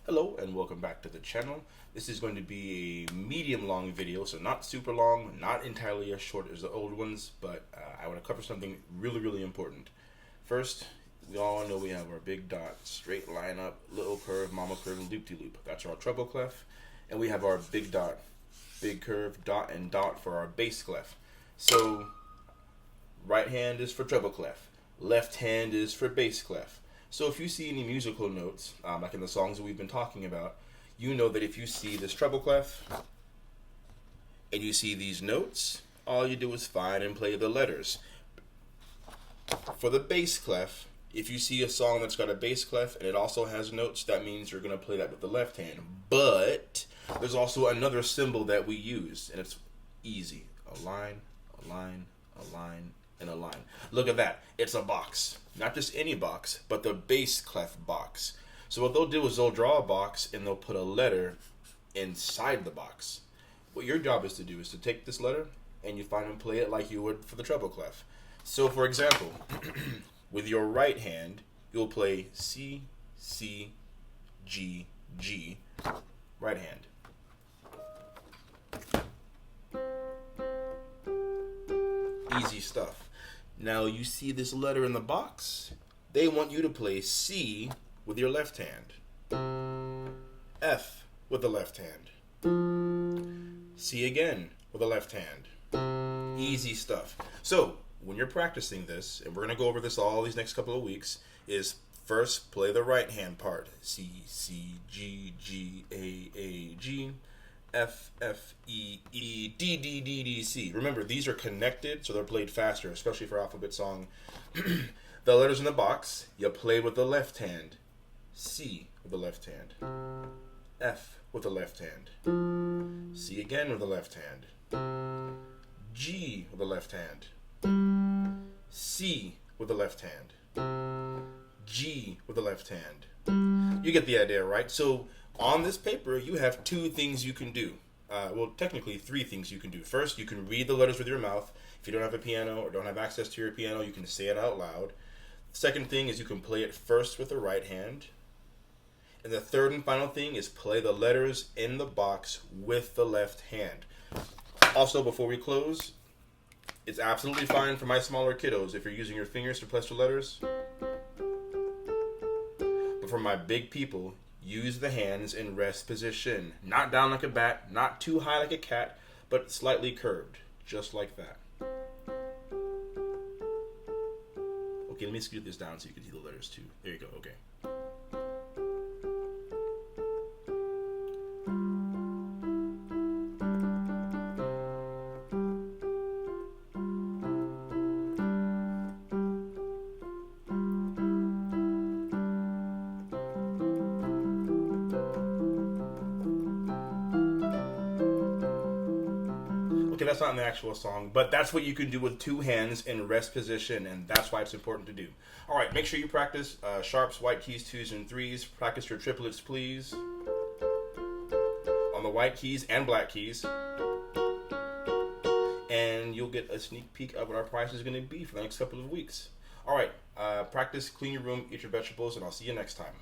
Hello and welcome back to the channel. This is going to be a medium long video, so not super long, not entirely as short as the old ones, but I want to cover something really important. First, we all know we have our big dot, straight line up, little curve, mama curve, and loop-de-loop. That's our treble clef. And we have our big dot, big curve, dot, and dot for our bass clef. So right hand is for treble clef, left hand is for bass clef. So if you see any musical notes, like in the songs that we've been talking about, you know that if you see this treble clef and you see these notes, all you do is find and play the letters. For the bass clef, if you see a song that's got a bass clef and it also has notes, that means you're going to play that with the left hand. But there's also another symbol that we use, and it's easy. A line, a line, a line, and a line. Look at that. It's a box. Not just any box, but the bass clef box. So what they'll do is they'll draw a box and they'll put a letter inside the box. What your job is to do is to take this letter and you find and play it like you would for the treble clef. So for example, with your right hand, you'll play C, C, G, G, right hand. Easy stuff. Now you see this letter in the box. They want you to play C with your left hand, F with the left hand, C again with the left hand. Easy stuff. So when you're practicing this, and we're going to go over this all these next couple of weeks, is first play the right hand part. C, C, G, G, A, G, F, F, E, E, D, D, D, D, C. Remember, these are connected, so they're played faster, especially for alphabet song. The letters in the box, you play with the left hand. C with the left hand. F with the left hand. C again with the left hand. G with the left hand. C with the left hand. G with the left hand. You get the idea, right? So on this paper, you have two things you can do. Well, technically three things you can do. First, you can read the letters with your mouth. If you don't have a piano or don't have access to your piano, you can say it out loud. Second thing is you can play it first with the right hand. And the third and final thing is play the letters in the box with the left hand. Also, before we close, it's absolutely fine for my smaller kiddos if you're using your fingers to press the letters. But for my big people, use the hands in rest position. Not down like a bat, not too high like a cat, but slightly curved, just like that. Okay, let me scoot this down so you can see the letters too. There you go, okay. Okay, that's not in the actual song, but that's what you can do with two hands in rest position, and that's why it's important to do. All right, make sure you practice sharps, white keys, twos, and threes. Practice your triplets, please, on the white keys and black keys. And you'll get a sneak peek of what our price is going to be for the next couple of weeks. All right, practice, clean your room, eat your vegetables, and I'll see you next time.